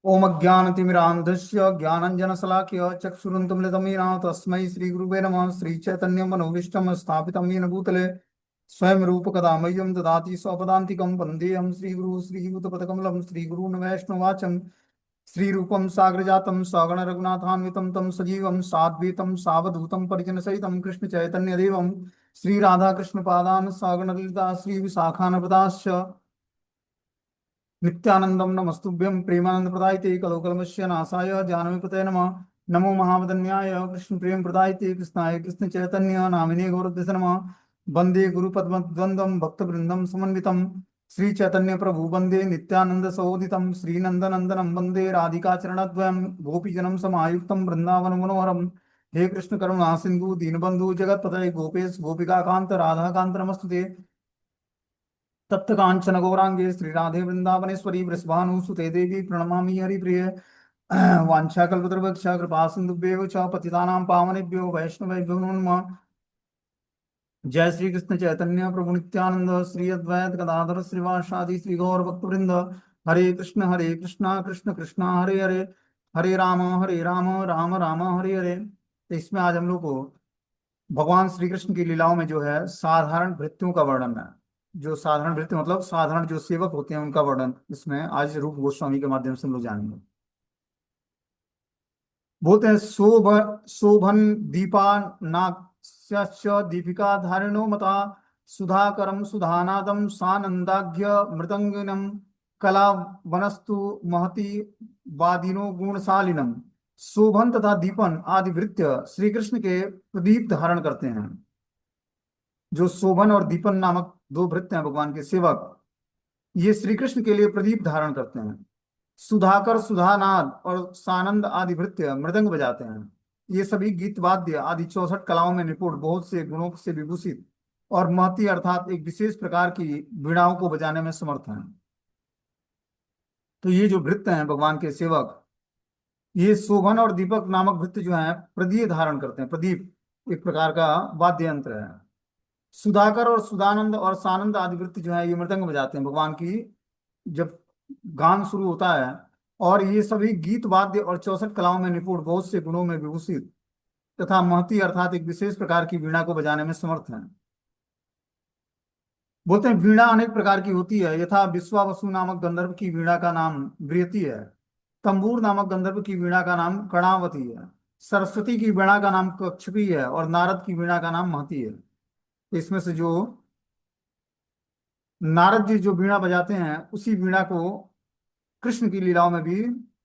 ओम अज्ञानतिमिरान्धस्य ज्ञानञ्जनशलाकया चक्षुरुन्मिलितं येन तस्मै श्रीगुरुवे नमः। श्रीचैतन्यमनोभीष्टं स्थापितं येन भूतले स्वयं रूपकदा मह्यं ददाति स्वपदान्तिकं। वन्देऽहं श्रीगुरुं श्रीयुतपदकमलं श्रीगुरून् वैष्णवाचं श्रीरूपं साग्रजातं सगण रघुनाथान्वितं तं सजीवं साद्वैतं सावधूतं परिजनसहितं कृष्णचैतन्यदेवं श्रीराधाकृष्णपादान् सगण ललिता श्रीविशाखान्विताश्च नित्यानंदम नमस्तुभ्यं प्रेमानंद प्रदायते कलोकलमस्य नाशाय जानवीपते नमः। नमो महावदन्याय कृष्ण प्रेम प्रदायते कृष्णाय कृष्ण चैतन्य नामिने गौरद्देश नमः। वंदे गुरुपद्मद्वन्द्वं भक्तवृंदं समन्वितं श्री चैतन्य प्रभु वंदे नित्यानंद सहोदितं श्रीनंदनंदनं वंदे राधिकाचरणद्वयं गोपीजनं समायुक्तं वृंदावन मनोहरम। हे कृष्ण करुणा सिंधु दीनबंधु जगत्पतये गोपेश गोपिका कांत राधा कांत नमस्तुते। तप्त कांचन गौरांगे श्री राधे वृंदावनेश्वरी वृषभानुसुते देवी प्रणमामि हरिप्रिय। वाञ्छाकल्पतरुभ्यश्च कृपा सिन्धुभ्येव च पतितानां पावनेभ्यो वैष्णवेभ्यो नमो नमः। जय श्री कृष्ण चैतन्य प्रभु नित्यानंद श्री अद्वैत गदाधर श्रीवासादि श्री गौर भक्तवृंद। हरे कृष्णा कृष्ण कृष्णा हरे हरे, हरे राम राम राम हरे हरे। तो इसमें आज हम लोग को भगवान श्री कृष्ण की लीलाओं में जो है साधारण भृत्यों का वर्णन है। जो साधारण भृत्य मतलब साधारण जो सेवक होते हैं उनका वर्णन इसमें आज रूप गोस्वामी के माध्यम से हम लोग जानेंगे। बोलते हैं शोभन दीपा नाक्ष्यश्च दीपिका धारिणो मता सुधाकरम सुधानादम सानंदाघ्य मृदंगिनम कला वनस्तु महति वादिनो गुणशालिनम। शोभन तथा दीपन आदि भृत्य श्री कृष्ण के प्रदीप धारण करते हैं। जो शोभन और दीपन नामक दो भृत्य हैं भगवान के सेवक, ये श्री कृष्ण के लिए प्रदीप धारण करते हैं। सुधाकर सुधानाद और सानंद आदि भृत्य मृदंग बजाते हैं। ये सभी गीत वाद्य आदि 64 कलाओं में निपुण, बहुत से गुणों से विभूषित और महती अर्थात एक विशेष प्रकार की वीणाओं को बजाने में समर्थ हैं। तो ये जो भृत्य हैं भगवान के सेवक, ये शोभन और दीपक नामक भृत्य जो हैं प्रदीप धारण करते हैं। प्रदीप एक प्रकार का वाद्य यंत्र है। सुधाकर और सुधानंद और सानंद आदि वृत्ति जो है ये मृदंग बजाते हैं भगवान की जब गान शुरू होता है। और ये सभी गीत वाद्य और 64 कलाओं में निपुण, बहुत से गुणों में विभूषित तथा महती अर्थात एक विशेष प्रकार की वीणा को बजाने में समर्थ हैं। बोलते हैं वीणा अनेक प्रकार की होती है। यथा विश्वावसु नामक गंधर्व की वीणा का नाम बृहति है। तंबूर नामक गंधर्व की वीणा का नाम कर्णावती है। सरस्वती की वीणा का नाम कक्षपी है और नारद की वीणा का नाम महती है। तो इसमें से जो नारद जी जो वीणा बजाते हैं उसी वीणा को कृष्ण की लीलाओं में भी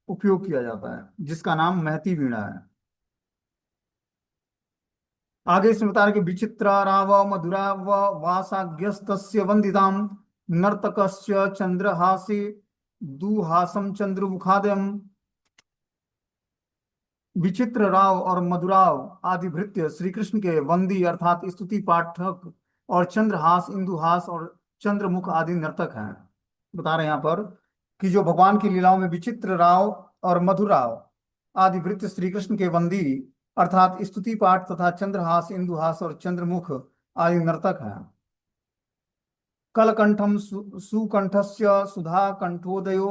उपयोग किया जाता है, जिसका नाम महती वीणा है। आगे इसमें बता रहे कि विचित्र राव मधुरा व वासाग्यस्तस्य वंदिताम नर्तकस्य चंद्रहासी दुहासम चंद्रमुखादयम। विचित्र राव और मधुराव आदि भृत्य श्री कृष्ण के वंदी अर्थात स्तुति पाठक और चंद्रहास इंदुहास और चंद्रमुख आदि नर्तक हैं। बता रहे हैं यहाँ पर कि जो भगवान की लीलाओं में विचित्र राव और मधुराव आदि भृत्य श्री कृष्ण के वंदी अर्थात स्तुति पाठ तथा चंद्रहास इंदुहास और चंद्रमुख आदि नर्तक हैं। कलकंठम सुकंठस्य सुधा कंठोदयो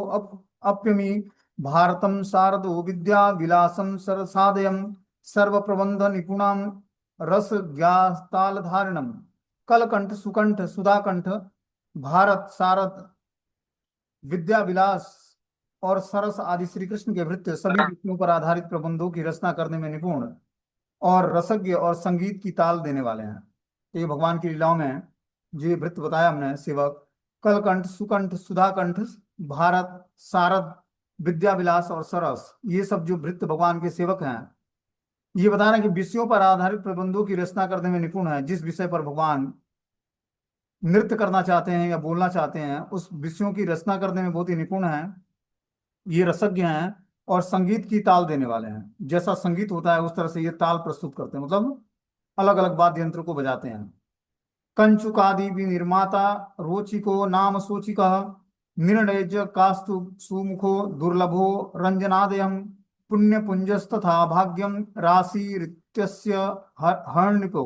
अप्यमी भारतम शारदो विद्या विलासम सरसादयम सर्व प्रबंध निपुणाम रस ज्ञातालधारिणम। कलकंठ सुकंठ सुधाकंठ भारत शारद विद्या विलास और सरस आदि श्री कृष्ण के भृत्य सभी विषयों पर आधारित प्रबंधों की रचना करने में निपुण और रसज्ञ और संगीत की ताल देने वाले हैं। तो ये भगवान की लीलाओं में जो ये भृत्य बताया हमने सेवक, कलकंठ सुकंठ सुधाकंठ भारत शारद विद्या विलास और सरस, ये सब जो भृत्य भगवान के सेवक हैं ये बता रहे हैं कि विषयों पर आधारित प्रबंधों की रचना करने में निपुण है। जिस विषय पर भगवान नृत्य करना चाहते हैं या बोलना चाहते हैं उस विषयों की रचना करने में बहुत ही निपुण है। ये रसज्ञ हैं और संगीत की ताल देने वाले हैं। जैसा संगीत होता है उस तरह से ये ताल प्रस्तुत करते हैं, मतलब अलग अलग वाद्य यंत्र को बजाते हैं। कंचुकादि विनिर्माता रोचिको नाम सोचिका निर्णयज कास्तु सुमुखो दुर्लभो रंजनादयम पुण्य पुंजस्तथा भाग्यम राशि रित्यस्य हर्णिको।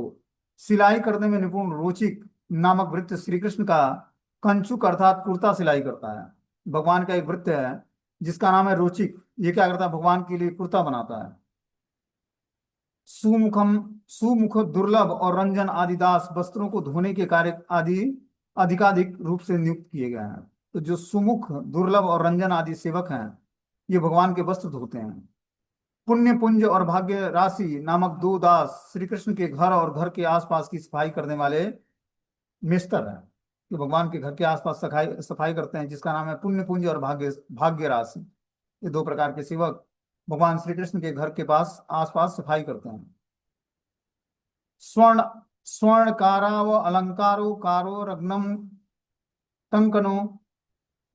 सिलाई करने में निपुण रोचिक नामक वृत्य श्री कृष्ण का कंचुक अर्थात कुर्ता सिलाई करता है। भगवान का एक वृत्य है जिसका नाम है रोचिक। ये क्या करता है, भगवान के लिए कुर्ता बनाता है। सुमुखम, सुमुख दुर्लभ और रंजन आदि दास वस्त्रों को धोने के कार्य आदि अधिकाधिक रूप से नियुक्त किए गए हैं। तो जो सुमुख दुर्लभ और रंजन आदि सेवक हैं, ये भगवान के वस्त्र धोते हैं। पुण्य पुंज और भाग्य राशि नामक दो दास श्री कृष्ण के घर और घर के आसपास की सफाई करने वाले मेस्तर हैं। जो भगवान के घर के आसपास सफाई सफाई करते हैं, जिसका नाम है पुण्य पुंज और भाग्य भाग्य राशि। ये दो प्रकार के सेवक भगवान श्री कृष्ण के घर के पास आसपास सफाई करते हैं। स्वर्ण, स्वर्णकाराव अलंकारो कारो रत्नम टंकनो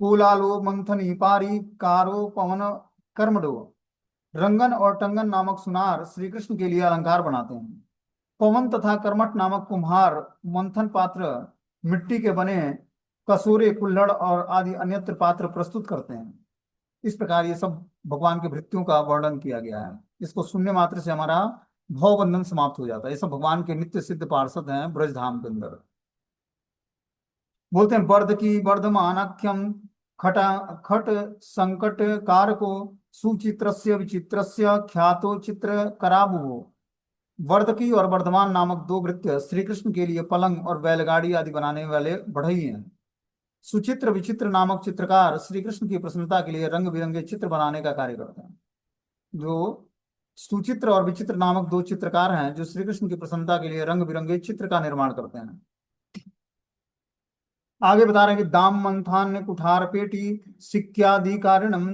कुलालो मंथनी पारी कारो पवन कर्मडो। रंगन और टंगन नामक सुनार श्री कृष्ण के लिए अलंकार बनाते हैं। पवन तथा कर्मठ नामक कुम्हार मंथन पात्र, मिट्टी के बने कसोरे, कुल्हड़ और आदि अन्यत्र पात्र प्रस्तुत करते हैं। इस प्रकार ये सब भगवान के भृत्यों का वर्णन किया गया है। इसको सुनने मात्र से हमारा भव बंधन समाप्त हो जाता है। ये सब भगवान के नित्य सिद्ध पार्षद हैं ब्रज धाम के अंदर। बोलते हैं वर्ध की वर्धमानाख्यम खटा खट संकट कारको सुचित्रस्य विचित्रस्य ख्यातो चित्र कराबुवो। वर्धकी और वर्धमान नामक दो भृत्य श्री कृष्ण के लिए पलंग और बैलगाड़ी आदि बनाने वाले बढ़ई हैं। सुचित्र विचित्र नामक चित्रकार श्री कृष्ण की प्रसन्नता के लिए रंग बिरंगे चित्र बनाने का कार्य करते हैं। जो सुचित्र और विचित्र नामक दो चित्रकार हैं, जो श्री कृष्ण की प्रसन्नता के लिए रंग बिरंगे चित्र का निर्माण करते हैं। आगे बता रहे हैं कि दाम मंथान्य कुठार पेटी सिक्यादि कारणम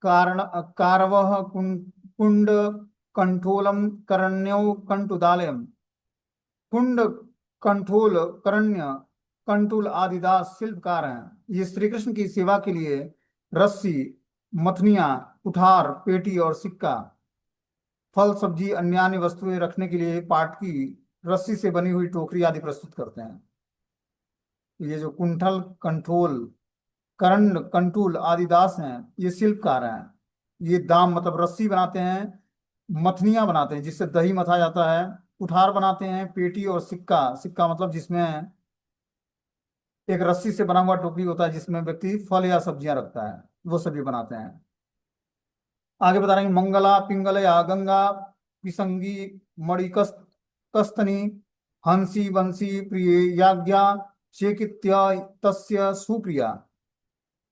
कारण कारवह कुंड कंठोलम करण्यो कंटुदालयम। कुंड, कंठोल, करण्य, कंटुल आदि दास शिल्पकार हैं। ये श्री कृष्ण की सेवा के लिए रस्सी, मथनिया, कुठार, पेटी और सिक्का, फल सब्जी अन्य अन्य वस्तुएं रखने के लिए पाट की रस्सी से बनी हुई टोकरी आदि प्रस्तुत करते हैं। ये जो कुंठल, कंठोल, कर्ण, कंटूल आदि दास हैं, ये शिल्पकार हैं। ये दाम मतलब रस्सी बनाते हैं, मथनिया बनाते हैं जिससे दही मथा जाता है, कुठार बनाते हैं, पेटी और सिक्का, सिक्का मतलब जिसमें एक रस्सी से बना हुआ टोकरी होता है जिसमें व्यक्ति फल या सब्जियां रखता है, वो सभी बनाते हैं। आगे बता रहे हैं मंगला पिंगल या गंगा पिसंगी मणिकस्त कस्तनी हंसी वंशी प्रिय याज्ञा चेकित्य तस्य सुप्रिया।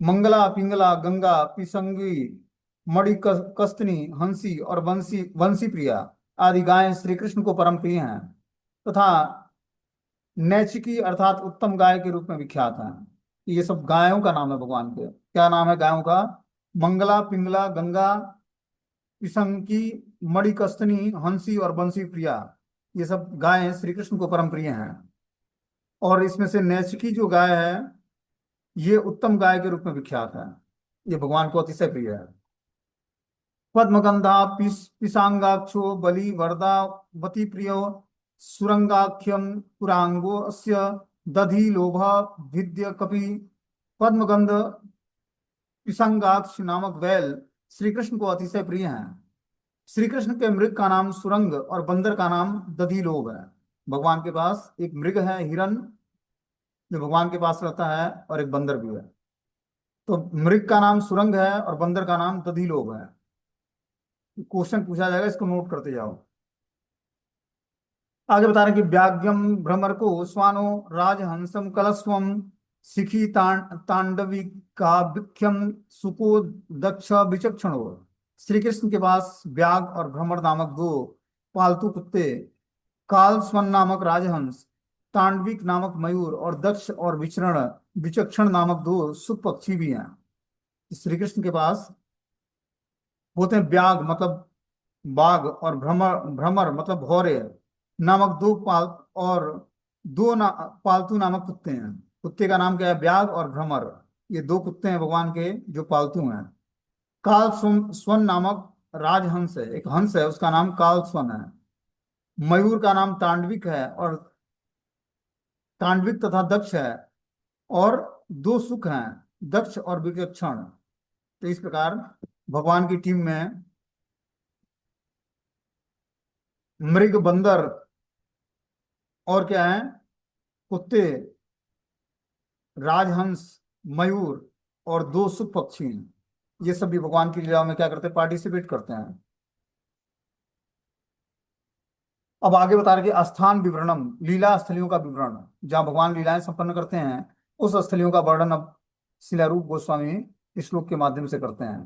मंगला पिंगला गंगा पिसंगी मणि कस्तनी हंसी और वंशी वंशी प्रिया आदि गायें श्री कृष्ण को परम प्रिय हैं तथा नैचिकी अर्थात उत्तम गाय के रूप में विख्यात हैं। ये सब गायों का नाम है भगवान के। क्या नाम है गायों का? मंगला, पिंगला, गंगा, पिसंकी, मणिकस्तनी, हंसी और बंसी प्रिया। ये सब गायें श्री कृष्ण को परम प्रिय हैं। और इसमें से नैचिकी जो गाय है, ये उत्तम गाय के रूप में विख्यात है। ये भगवान को अतिशय प्रिय है। पद्मगंधा पिशांगाक्षो बलि वरदा वती प्रियो सुरंगाख्यम पुरांगो अस्य दधि लोभा भिद्य कपि। पद्मगंध पिशांगाक्ष नामक बैल श्री कृष्ण को अतिशय प्रिय हैं। श्री कृष्ण के मृग का नाम सुरंग और बंदर का नाम दधिलोभ है। भगवान के पास एक मृग है हिरण, जो भगवान के पास रहता है, और एक बंदर भी है। तो मृग का नाम सुरंग है और बंदर का नाम दधिलोभ है। क्वेश्चन पूछा जाएगा, इसको नोट करते जाओ। आगे बता रहे हैं कि व्याघ्यम भ्रमर को स्वानो राजहंसम कलस्वम शिखी तांडविकाभ्यम सुको दक्ष विचक्षणो। श्री कृष्ण के पास व्याघ और भ्रमर नामक दो पालतू कुत्ते, काल स्वन नामक राजहंस, तांडविक नामक मयूर और दक्ष और विचरण विचक्षण नामक दो सुख पक्षी भी हैं। श्री कृष्ण के पास बोलते हैं व्याघ मतलब बाघ और भ्रमर, भ्रमर मतलब भौरे नामक दो और पालतू नामक कुत्ते हैं। कुत्ते का नाम क्या है? व्याघ और भ्रमर। ये दो कुत्ते हैं भगवान के जो पालतू हैं। काल स्वन नामक राजहंस है, एक हंस है, उसका नाम काल स्वन है। मयूर का नाम तांडविक है, और तांडविक तथा दक्ष है। और दो सुख हैं, दक्ष और विचक्षण। तो इस प्रकार भगवान की टीम में मृग, बंदर और क्या है? कुत्ते, राजहंस, मयूर और दो सुख पक्षी हैं। ये सब भी भगवान की लीलाओं में क्या करते हैं, पार्टिसिपेट करते हैं। अब आगे बता रहे कि स्थान विवरणम, लीला स्थलियों का विवरण, जहाँ भगवान लीलाएं संपन्न करते हैं उस स्थलियों का वर्णन अब शिलारूप गोस्वामी इस श्लोक के माध्यम से करते हैं।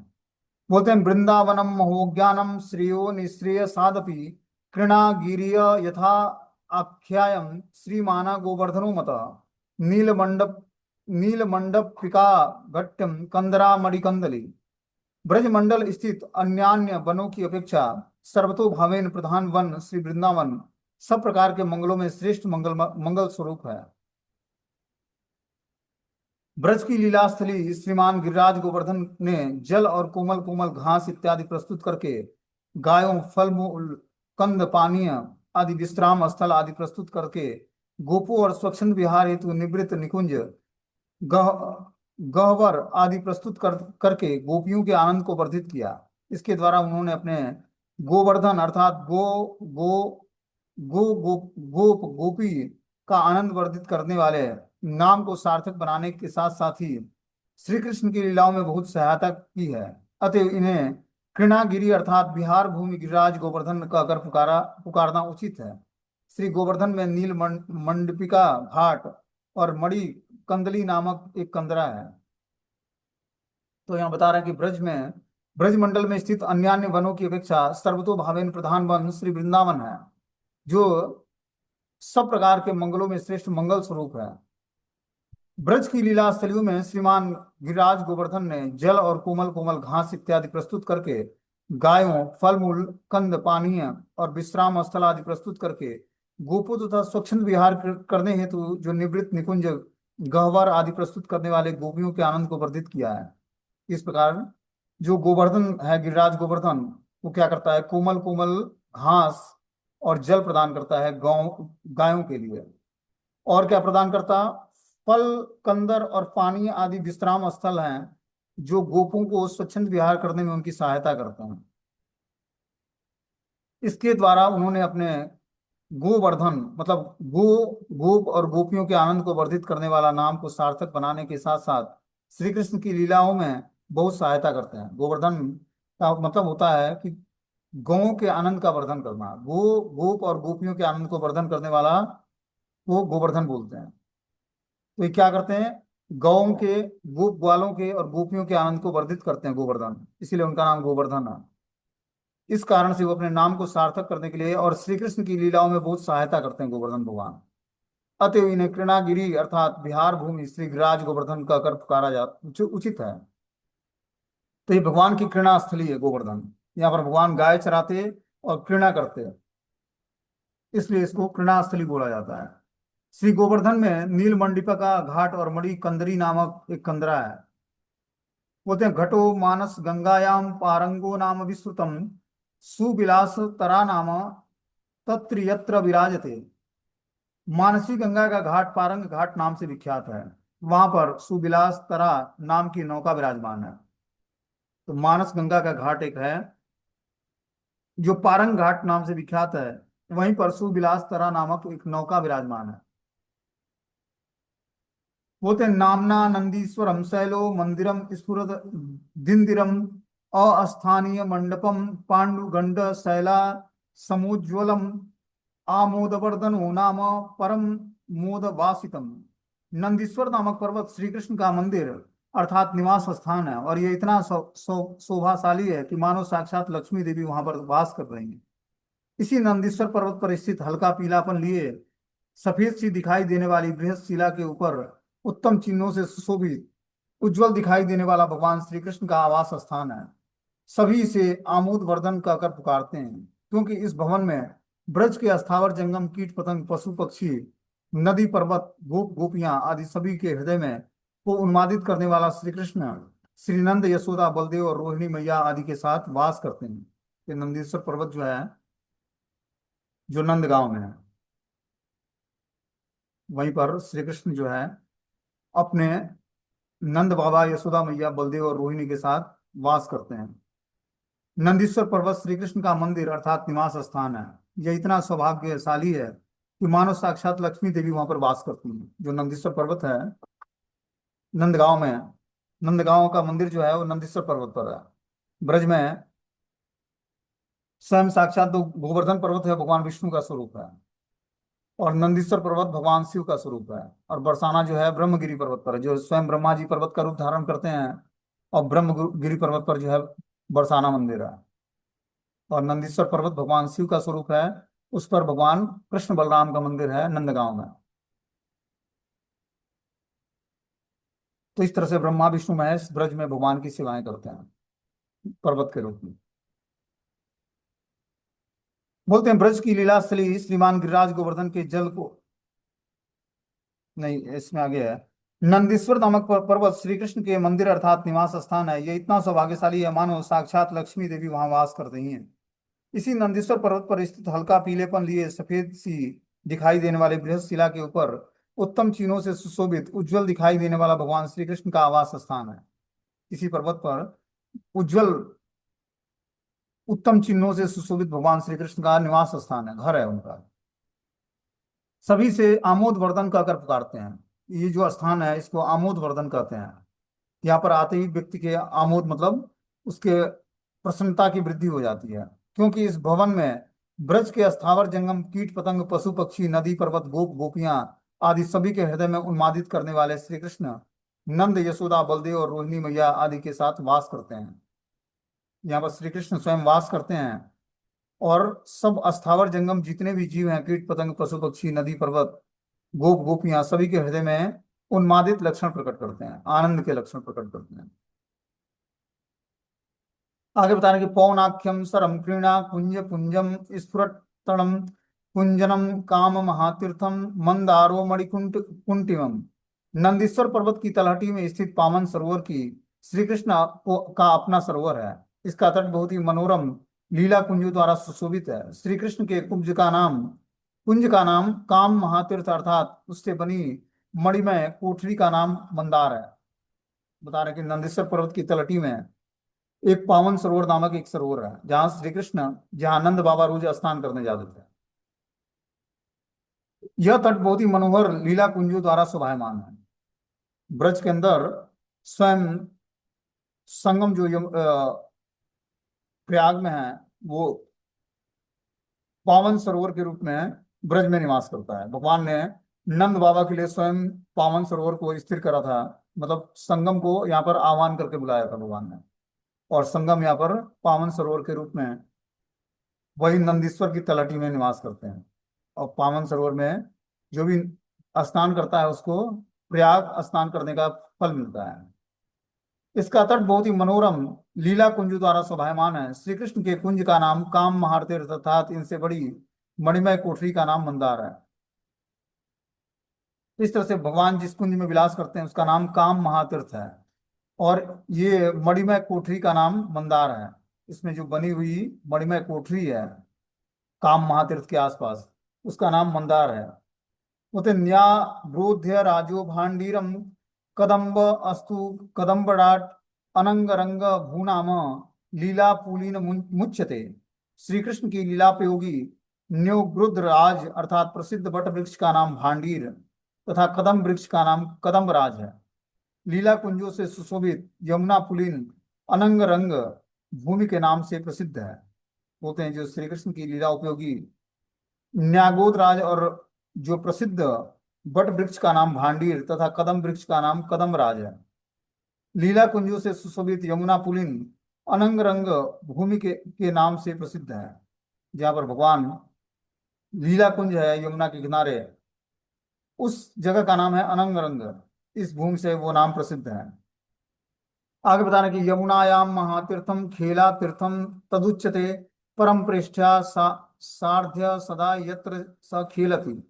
बोलते हैं, वृंदावनम महोज्ञानम श्रेयो निश्रेय सादपि कृणागिरिय यथा आख्यायम श्रीमाना गोवर्धनो मत नीलमंडप नीलमंडपिका घट्टम कंदरा मणिकंदली। ब्रजमंडल स्थित अन्यान्य वनों की अपेक्षा सर्वतो भावेन प्रधान वन श्री वृंदावन सब प्रकार के मंगलों में श्रेष्ठ मंगल स्वरूप है। ब्रज की लीला स्थली श्रीमान गिरिराज गोवर्धन ने जल और कोमल कोमल घास इत्यादि प्रस्तुत करके गायों, फल मूल, कंद, पानीय आदि विश्राम स्थल आदि प्रस्तुत करके गोपों और स्वच्छंद विहार हेतु निवृत्त निकुंज, गह गह्वर आदि प्रस्तुत करके गोपियों के आनंद को वर्धित किया। इसके द्वारा उन्होंने अपने गोवर्धन अर्थात गोप गोपी का आनंद वर्धित करने वाले नाम को सार्थक बनाने के साथ साथ ही श्री कृष्ण की लीलाओं में बहुत सहायता की है। अतएव इन्हें कृणागिरी अर्थात बिहार भूमि गिरिराज गोवर्धन कहकर पुकारना उचित है। श्री गोवर्धन में नील मंडपिका घाट और मणि कंदली नामक एक कंदरा है। तो यहाँ बता रहे हैं कि ब्रज मंडल में स्थित अन्यान्य वनों की अपेक्षा सर्वतोभावेन प्रधान वन श्री वृंदावन है, जो सब प्रकार के मंगलों में श्रेष्ठ मंगल स्वरूप है। ब्रज की लीला स्थलियों में श्रीमान गिरिराज गोवर्धन ने जल और कोमल कोमल घास इत्यादि प्रस्तुत करके गायों, फल मूल, कंद, पानीय और विश्राम स्थल आदि प्रस्तुत करके गोपों तथा स्वच्छंद विहार करने हेतु जो निवृत्त निकुंज, गह्वर आदि प्रस्तुत करने वाले गोपियों के आनंद को वर्धित किया है। इस प्रकार जो गोवर्धन है, गिरिराज गोवर्धन, वो क्या करता है, कोमल कोमल घास और जल प्रदान करता है गायों के लिए। और क्या प्रदान करता, फल, कंदर और पानी आदि विश्राम स्थल हैं जो गोपों को स्वच्छंद विहार करने में उनकी सहायता करते हैं। इसके द्वारा उन्होंने अपने गोवर्धन मतलब गोप और गोपियों के आनंद को वर्धित करने वाला नाम को सार्थक बनाने के साथ साथ श्री कृष्ण की लीलाओं में बहुत सहायता करते हैं। गोवर्धन का मतलब होता है कि गौओं के आनंद का वर्धन करना। गोप और गोपियों के आनंद को वर्धन करने वाला वो गोवर्धन बोलते हैं। तो ये क्या करते हैं, गौओं के, गोप ग्वालों के और गोपियों के आनंद को वर्धित करते हैं गोवर्धन, इसीलिए उनका नाम गोवर्धन है। इस कारण से वो अपने नाम को सार्थक करने के लिए और श्री कृष्ण की लीलाओं में बहुत सहायता करते हैं गोवर्धन भगवान। अतएव इन्हें कृणागिरी अर्थात बिहार भूमि श्री गिरिराज गोवर्धन कहकर पुकारा जा उचित है। तो ये भगवान की कृणा स्थली है गोवर्धन। यहाँ पर भगवान गाय चराते और कृणा करते हैं, इसलिए इसको कृणा स्थली बोला जाता है। श्री गोवर्धन में नील मंडिपा का घाट और मणि कंदरी नामक एक कंदरा है। बोलते हैं, घटो मानस गंगायाम पारंगो नाम विश्रुतम सुविलास तरा नाम तत्र यत्र विराजते। मानसी गंगा का घाट पारंग घाट नाम से विख्यात है। वहां पर सुविलास तरा नाम की नौका विराजमान है। तो मानस गंगा का घाट एक है जो पारंग घाट नाम से विख्यात है, वहीं पर सुविलास तरा नामक एक नौका विराजमान है। बोलते हैं, नामना नंदीश्वरम शैलो मंदिरम स्फुरद दिंदिरम अस्थानीय मंडपम पांडुगंड शैला समुज्वलम आमोदवर्धनो नाम परम मोदवासितम। नंदीश्वर नामक पर्वत श्री कृष्ण का मंदिर अर्थात निवास स्थान है, और ये इतना शोभाशाली है कि मानो साक्षात लक्ष्मी देवी वहां पर वास कर रही है। इसी नंदीश्वर पर्वत पर स्थित हल्का पीलापन लिए सफेद सी दिखाई देने वाली बृहद शिला के ऊपर उत्तम चिन्हों से सुशोभित उज्जवल दिखाई देने वाला भगवान श्री कृष्ण का आवास स्थान है। सभी इसे आमोद वर्धन कहकर पुकारते हैं, क्योंकि इस भवन में ब्रज के अस्थावर जंगम, कीट पतंग, पशु पक्षी, नदी पर्वत, गोप गोपियां आदि सभी के हृदय में को उन्मादित करने वाला श्री कृष्ण श्रीनंद, यशोदा, बलदेव और रोहिणी मैया आदि के साथ वास करते हैं। ये नंदीश्वर पर्वत जो है, जो नंद गांव में है, वहीं पर श्री कृष्ण जो है अपने नंद बाबा, यशोदा मैया, बलदेव और रोहिणी के साथ वास करते हैं। नंदीश्वर पर्वत श्री कृष्ण का मंदिर अर्थात निवास स्थान है। यह इतना सौभाग्यशाली है कि मानो साक्षात लक्ष्मी देवी वहां पर वास करती है। जो नंदीश्वर पर्वत है, नंदगांव में है, नंदगांव का मंदिर जो है वो नंदीश्वर पर्वत पर है। ब्रज में स्वयं साक्षात तो गोवर्धन पर्वत है, भगवान विष्णु का स्वरूप है। और नंदीश्वर पर्वत भगवान शिव का स्वरूप है। और बरसाना जो है ब्रह्मगिरी पर्वत पर है, जो स्वयं ब्रह्मा जी पर्वत का रूप धारण करते हैं। और ब्रह्मगिरी पर्वत पर जो है बरसाना मंदिर है। और नंदीश्वर पर्वत भगवान शिव का स्वरूप है। उस पर भगवान कृष्ण बलराम का मंदिर है नंदगांव में। तो इस तरह से ब्रह्मा विष्णु महेश ब्रज में भगवान की सेवाएं करते हैं पर्वत के रूप में। बोलते हैं ब्रज की लीला स्थली श्रीमान गिरिराज गोवर्धन के जल को, नहीं इसमें आगे है, नंदीश्वर नामक पर्वत श्री कृष्ण के मंदिर अर्थात निवास स्थान है। ये इतना सौभाग्यशाली है मानो साक्षात लक्ष्मी देवी वहां वास कर रही हैं। इसी नंदीश्वर पर्वत पर स्थित हल्का पीलेपन लिए सफेद सी दिखाई देने वाले बृहस्पति के ऊपर उत्तम चिन्हों से सुशोभित उज्जवल दिखाई देने वाला भगवान श्री कृष्ण का आवास स्थान है। इसी पर्वत पर उज्जवल उत्तम चिन्हों से सुशोभित भगवान श्री कृष्ण का निवास स्थान है, घर है उनका। सभी से आमोद वर्धन कहकर पुकारते हैं। ये जो स्थान है इसको आमोद वर्धन कहते हैं। यहाँ पर आते ही व्यक्ति के आमोद मतलब उसके प्रसन्नता की वृद्धि हो जाती है। क्योंकि इस भवन में ब्रज के स्थावर जंगम कीट पतंग पशु पक्षी नदी पर्वत गोप गोपियां आदि सभी के हृदय में उन्मादित करने वाले श्री कृष्ण नंद यशोदा बलदेव और रोहिणी मैया आदि के साथ वास करते हैं। यहाँ पर श्री कृष्ण स्वयं वास करते हैं। और सब अस्थावर जंगम जितने भी जीव हैं, कीट पतंग पशु पक्षी नदी पर्वत गोप गोपियां सभी के हृदय में उन्मादित लक्षण प्रकट करते हैं, आनंद के लक्षण प्रकट करते हैं। आगे बता रहे हैं कि पौनाख्यम सरम क्रीणा कुंज पुंजम स्फुरत्तणम कुंजनम काम महातीर्थम मंदारो मणिकुंट कुंटिमम। नंदीश्वर पर्वत की तलहटी में स्थित पावन सरोवर की श्री कृष्ण का अपना सरोवर है। इसका तट बहुत ही मनोरम लीला कुंजों द्वारा सुशोभित है। श्री कृष्ण के कुंज का नाम काम महातीर्थ अर्थात उससे बनी मणिमय कोठरी का नाम मंदार है। बता रहे हैं कि नंदीश्वर पर्वत की तलहटी में एक पावन सरोवर नामक एक सरोवर है, जहां श्री कृष्ण, जहां नंद बाबा रोज स्नान करने जाते थे। यह तट बहुत ही मनोहर लीला कुंजों द्वारा शोभायमान है। ब्रज के अंदर स्वयं संगम जो प्रयाग में है, वो पावन सरोवर के रूप में ब्रज में निवास करता है। भगवान ने नंद बाबा के लिए स्वयं पावन सरोवर को स्थिर करा था, मतलब संगम को यहाँ पर आह्वान करके बुलाया था भगवान ने। और संगम यहाँ पर पावन सरोवर के रूप में वही नंदीश्वर की तलहटी में निवास करते हैं। और पावन सरोवर में जो भी स्नान करता है उसको प्रयाग स्नान करने का फल मिलता है। इसका तट बहुत ही मनोरम लीला कुंज द्वारा शोभायमान है। श्री कृष्ण के कुंज का नाम काम महातीर्थ अर्थात इनसे बड़ी मणिमय कोठरी का नाम मंदार है। इस तरह से भगवान जिस कुंज में विलास करते हैं उसका नाम काम महातीर्थ है। और ये मणिमय कोठरी का नाम मंदार है। इसमें जो बनी हुई मणिमय कोठरी है काम महातीर्थ के आसपास, उसका नाम मंदार है। उत न्यावृद्ध राजो भांडीरम कदम्ब अस्तु कदम्बराट अनंग रंग भूनाम लीला पुलीन मुच्यते। श्री कृष्ण की लीलापयोगी न्योवृद्ध राज अर्थात प्रसिद्ध वट वृक्ष का नाम भांडीर तथा कदम वृक्ष का नाम कदम्ब राज है। लीला कुंजों से सुशोभित यमुना पुलिन अनंग रंग भूमि के नाम से प्रसिद्ध है। होते हैं जो श्री कृष्ण की लीला उपयोगी न्यागोद राज और जो प्रसिद्ध वट वृक्ष का नाम भांडीर तथा कदम वृक्ष का नाम कदम राज है। लीला कुंजों से सुशोभित यमुना पुलिन अनंग रंग भूमि के नाम से प्रसिद्ध है। जहाँ पर भगवान लीला कुंज है यमुना के किनारे, उस जगह का नाम है अनंग रंग। इस भूमि से वो नाम प्रसिद्ध है। आगे बताना कि यमुनायाम महातीर्थम खेला तीर्थम तदुच्यते परम पृष्ठा सार्ध्य सदा यत्र स खेलति।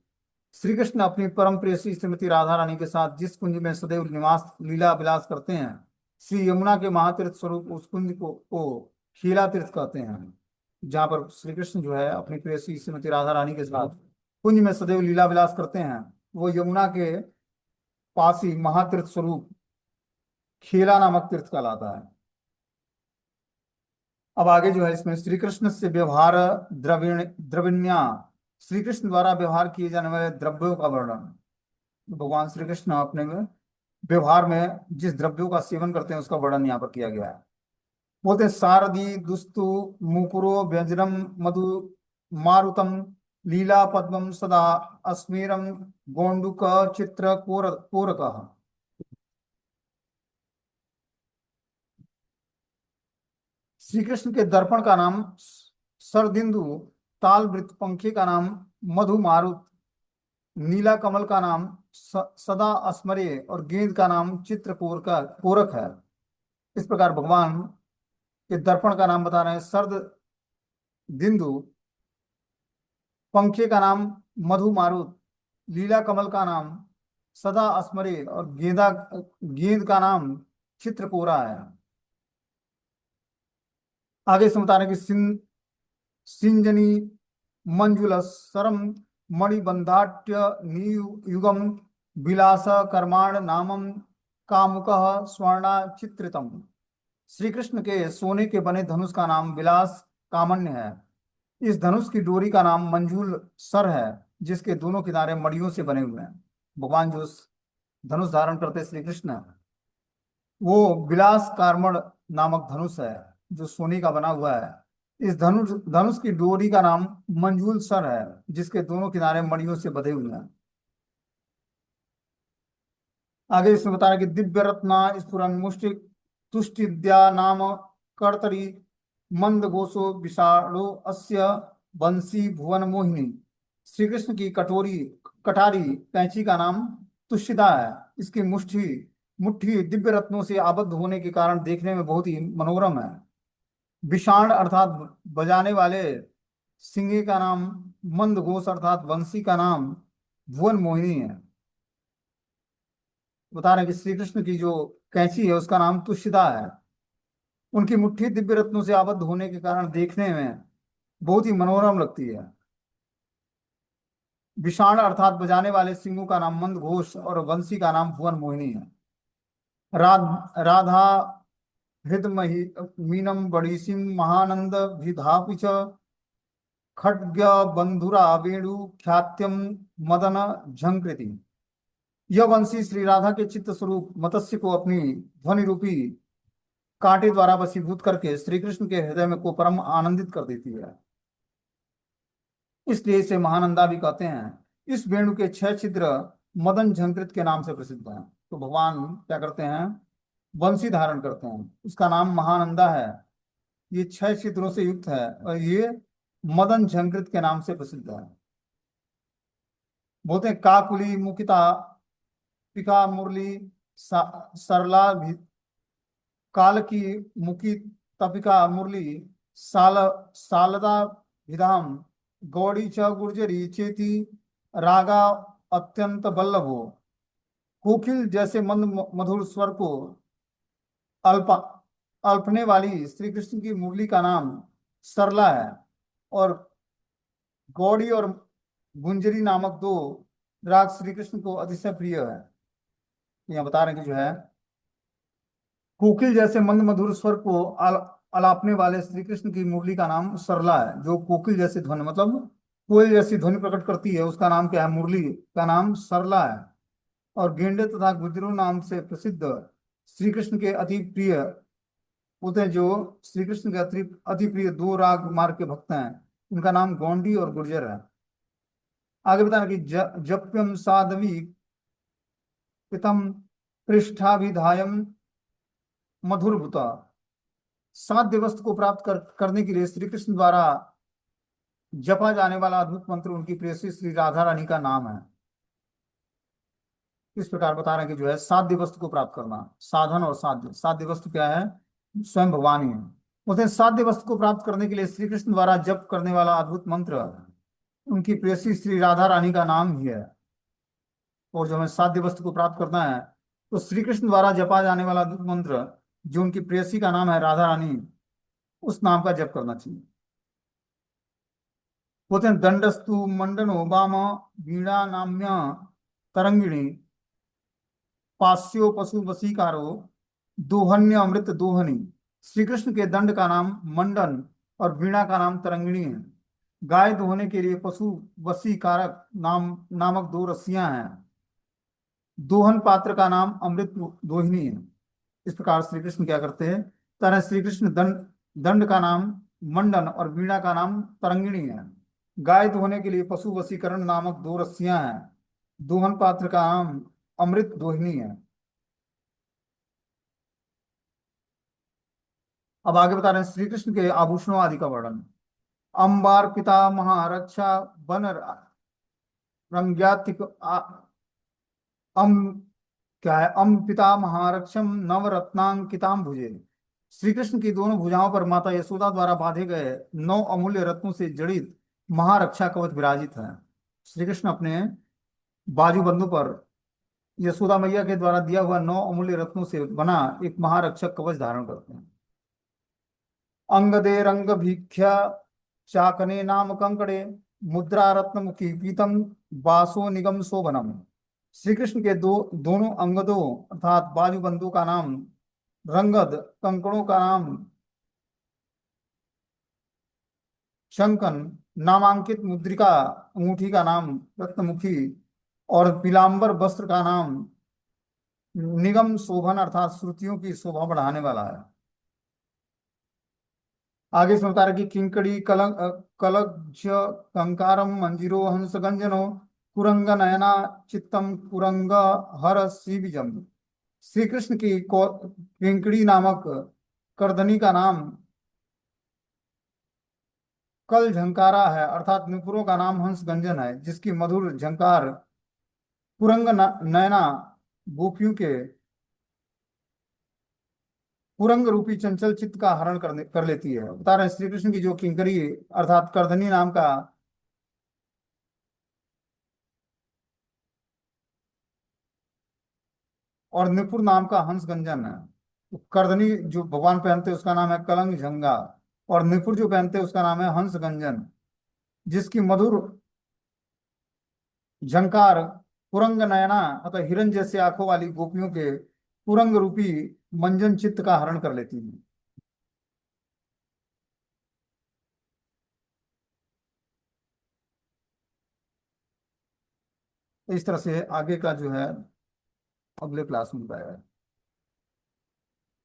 श्री कृष्ण अपनी परम प्रेयसी श्रीमती राधा रानी के साथ जिस कुंज में सदैव निवास लीला विलास करते हैं, श्री यमुना के महातीर्थ स्वरूप उस कुंज को खेला तीर्थ कहते हैं। जहाँ पर श्री कृष्ण जो है अपनी प्रेयसी श्रीमती राधा रानी के साथ कुंज में सदैव लीला विलास करते हैं, वो यमुना के पास ही महातीर्थ स्वरूप खेला नामक तीर्थ कहलाता है। अब आगे जो है इसमें श्री कृष्ण से व्यवहार द्रविण्या, श्री कृष्ण द्वारा व्यवहार किए जाने वाले द्रव्यों का वर्णन। भगवान श्री कृष्ण अपने में व्यवहार में जिस द्रव्यों का सेवन करते हैं उसका वर्णन यहाँ पर किया गया है। बोलते हैं सारदी दुस्तु मुकुरो व्यजनम मधु मारुतम लीला पद्मम सदा अस्मेरम गोंडुक चित्र कोरक। श्री कृष्ण के दर्पण का नाम सरदिंदु, ताल वृत्त पंखे का नाम मधु मारुत, नीला कमल का नाम सदा अस्मरे और गेंद का नाम चित्र कोरक है। इस प्रकार भगवान के दर्पण का नाम बता रहे हैं सर्द दिंदु, पंखे का नाम मधु मारुत, लीला कमल का नाम सदा अस्मरे और गेंद का नाम चित्रकोरा है। आगे से बता रहे हैं कि सिंजनी मंजुलसरम मणिबंधाट्य नियुगम विलास कर्माण नामम कामुकः स्वर्णा चित्रितम। श्री कृष्ण के सोने के बने धनुष का नाम विलास कामन्य है। इस धनुष की डोरी का नाम मंजूल सर है, जिसके दोनों किनारे मणियों से बने हुए हैं। भगवान जो धनुष धारण करते श्री कृष्ण, वो विलास कार्मण नामक धनुष है जो सोने का बना हुआ है। इस धनुष धनुष की डोरी का नाम मंजूल सर है, जिसके दोनों किनारे मणियों से बंधे हुए हैं। आगे इसमें बता रहे कि दिव्य रत्ना स्फुरन मुष्टि तुष्टिद्या नाम कर्तरी मंद घोषो विषाणो अस्य बंसी भुवन मोहिनी। श्री कृष्ण की कटारी कैंची का नाम तुष्टिदा है। इसकी मुष्टि मुट्ठी दिव्य रत्नों से आबद्ध होने के कारण देखने में बहुत ही मनोरम है। विषाण अर्थात बजाने वाले सिंगे का नाम मंद घोष अर्थात बंसी का नाम भुवन मोहिनी है। बता रहे हैं कि श्री कृष्ण की जो कैंची है उसका नाम तुष्टिदा है। उनकी मुट्ठी दिव्य रत्नों से आबद्ध होने के कारण देखने में बहुत ही मनोरम लगती है। विषाण अर्थात बजाने वाले सिंगों का नाम मंद घोष और बंसी का नाम भुवन मोहिनी है। राधा हृदमही मीनम बड़ीसीम महानंद भिधापि च खड्ग बंधुरा वेणु ख्यात्यम मदन झंकृति। यह बंसी श्री राधा के चित्त स्वरूप मत्स्य को अपनी ध्वनि रूपी कांटे द्वारा वशीभूत करके श्री कृष्ण के हृदय में को परम आनंदित कर देती है, इसलिए इसे महानंदा भी कहते हैं। इस वेणु के 6 छिद्र मदन झंकृत के नाम से प्रसिद्ध हैं। तो भगवान क्या करते हैं, बंसी धारण करते हैं, उसका नाम महानंदा है। ये 6 छिद्रों से युक्त है और ये मदन झंकृत के नाम से प्रसिद्ध है। बोलते हैं काकुली मुकिता पिका मुरली सरला काल की मुखी तपिका मुरली साल सालदा विधाम गौड़ी च गुर्जरी चेती रागा अत्यंत बल्लभो। कोकिल जैसे मंद मधुर स्वर को अल्प अल्पने वाली श्री कृष्ण की मुरली का नाम सरला है और गौड़ी और गुंजरी नामक 2 राग श्री कृष्ण को अतिशय प्रिय है। यहाँ बता रहे हैं कि जो है कोकिल जैसे मंद मधुर स्वर को अलापने वाले श्री कृष्ण की मुरली का नाम सरला है। जो कोकिल जैसी ध्वनि मतलब कोयल जैसी ध्वनि प्रकट करती है उसका नाम क्या है, मुरली का नाम सरला है। और गेंडे तथा गुजरू नाम से प्रसिद्ध श्री कृष्ण के अति प्रिय होते हैं, जो श्री कृष्ण के अति प्रिय 2 राग मार्ग के भक्त हैं, उनका नाम गोंडी और गुर्जर है। आगे बताना कि जप्यम साधवी पितम पृष्ठाभिधायम मधुरभुता। साध्य वस्तु को प्राप्त करने के लिए श्री कृष्ण द्वारा जपा जाने वाला अद्भुत मंत्र उनकी प्रेयसी श्री राधा रानी का नाम है। इस प्रकार बता रहे हैं कि जो है साध्य वस्तु को प्राप्त करना, साधन और साध्य वस्तु क्या है, स्वयं भगवान ही है। बोलते हैं साध्य वस्तु को प्राप्त करने के लिए श्री कृष्ण द्वारा जप करने वाला अद्भुत मंत्र उनकी प्रेयसी श्री राधा रानी का नाम ही है। और जो हमें साध्य वस्तु को प्राप्त करना है तो श्री कृष्ण द्वारा जपा जाने वाला अद्भुत मंत्र जो उनकी प्रेयसी का नाम है राधा रानी, उस नाम का जप करना चाहिए। बोलते हैं दंडस्तु मंडनो वाम वीणा नाम्य तरंगिणी पास्यो पशु वशीकारो दोहन्य अमृत दोहनी। श्री कृष्ण के दंड का नाम मंडन और वीणा का नाम तरंगिणी है। गाय दोहने के लिए पशु वशीकारक नामक 2 रस्सियां हैं। दोहन पात्र का नाम अमृत दोहिनी है। इस प्रकार श्री कृष्ण क्या करते हैं, तरह श्री कृष्ण दंड दंड का नाम मंडन और वीणा का नाम तरंगिणी है। गाय धोने के लिए पशु वशीकरण नामक दो रस्सियां हैं। दोहन पात्र का नाम अमृत दोहिनी है। अब आगे बता रहे हैं श्री कृष्ण के आभूषणों आदि का वर्णन। अंबार पिता महारक्षा वन रंग्यातिक अम क्या है, अम पिता महारक्षम नवरत्नांकिताम भुजे। श्री कृष्ण की दोनों भुजाओं पर माता यशोदा द्वारा बांधे गए 9 अमूल्य रत्नों से जड़ित महारक्षा कवच विराजित है। श्री कृष्ण अपने बाजूबंदों पर यशोदा मैया के द्वारा दिया हुआ 9 अमूल्य रत्नों से बना एक महारक्षक कवच धारण करते हैं। अंगदे रंग भिख्या चाकने नाम कंकड़े मुद्रा रत्न मुखी पीतम बासो निगम शोभनम। श्री कृष्ण के दोनों अंगदों अर्थात बाजूबंदों का नाम रंगद, कंकड़ों का नाम शंकन, नामांकित मुद्रिका अंगूठी का नाम रत्नमुखी और पीलांबर वस्त्र का नाम निगम शोभन अर्थात श्रुतियों की शोभा बढ़ाने वाला है। आगे इसमें बता रहा है कि किंकड़ी कलज्ज कंकारम मंजीरो हंस गंजनो कुरंग नयना चित्तम कुरंग हर शिविजम। श्री कृष्ण की किंकड़ी नामक करदनी का नाम कल झंकारा है अर्थात नुपुरों का नाम हंस गंजन है, जिसकी मधुर झंकार कुरंग नयना गोपियों के कुरंग रूपी चंचल चित्त का हरण कर लेती है। बता रहे हैं श्री कृष्ण की जो किंकरी अर्थात करधनी नाम का और निपुर नाम का हंस गंजन है। तो करधनी जो भगवान पहनते हैं उसका नाम है कलंग झंगा और निपुर जो पहनते हैं उसका नाम है हंस गंजन, जिसकी मधुर झंकार कुरंग नयना अतः हिरण जैसे आंखों वाली गोपियों के कुरंग रूपी मंजन चित्त का हरण कर लेती है। तो इस तरह से आगे का जो है अगले क्लास में बताया है।